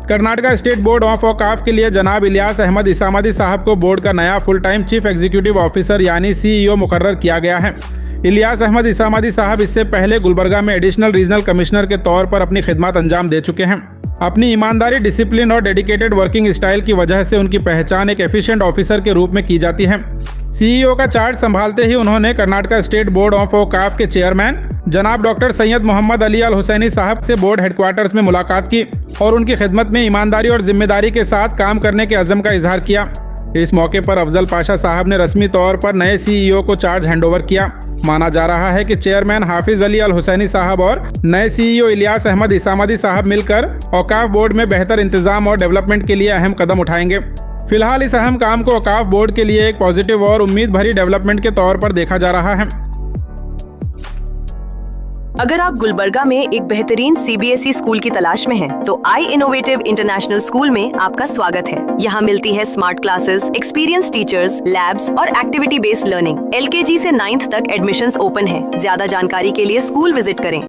Karnataka state board of औकाफ के लिए जनाब इलियास अहमद इसामदी साहब को बोर्ड का नया full time chief executive officer यानी CEO मुकर्रर किया गया है। इलियास अहमद इसामदी साहब इससे पहले गुलबर्गा में एडिशनल रीजनल कमिश्नर के तौर पर अपनी खिदमत अंजाम दे चुके हैं। अपनी ईमानदारी, डिसिप्लिन और डेडिकेटेड वर्किंग स्टाइल की वजह से उनकी पहचान एक एफिशिएंट ऑफिसर के रूप में की जाती है। CEO का चार्ज संभालते ही उन्होंने कर्नाटका स्टेट बोर्ड ऑफ औकाफ के चेयरमैन जनाब डॉक्टर सैयद मोहम्मद अली अल हुसैनी साहब से बोर्ड हेडक्वार्टर्स में मुलाकात की और उनकी खिदमत में ईमानदारी और जिम्मेदारी के साथ काम करने के अज़म का इजहार किया। इस मौके पर अफजल पाशा साहब ने रस्मी तौर पर नए CEO को चार्ज हैंडओवर किया। माना जा रहा है कि चेयरमैन हाफिज अली अल हुसैनी साहब और नए CEO इलियास अहमद इसामदी साहब मिलकर औकाफ बोर्ड में बेहतर इंतजाम और डेवलपमेंट के लिए अहम कदम उठाएंगे। फिलहाल इस अहम काम को औकाफ बोर्ड के लिए एक पॉजिटिव और उम्मीद भरी डेवलपमेंट के तौर पर देखा जा रहा है। अगर आप गुलबर्गा में एक बेहतरीन CBSE स्कूल की तलाश में हैं, तो आई इनोवेटिव इंटरनेशनल स्कूल में आपका स्वागत है। यहाँ मिलती है smart classes, experience teachers, labs और एक्टिविटी बेस्ड लर्निंग। LKG से 9th तक एडमिशन्स ओपन है। ज्यादा जानकारी के लिए स्कूल विजिट करें।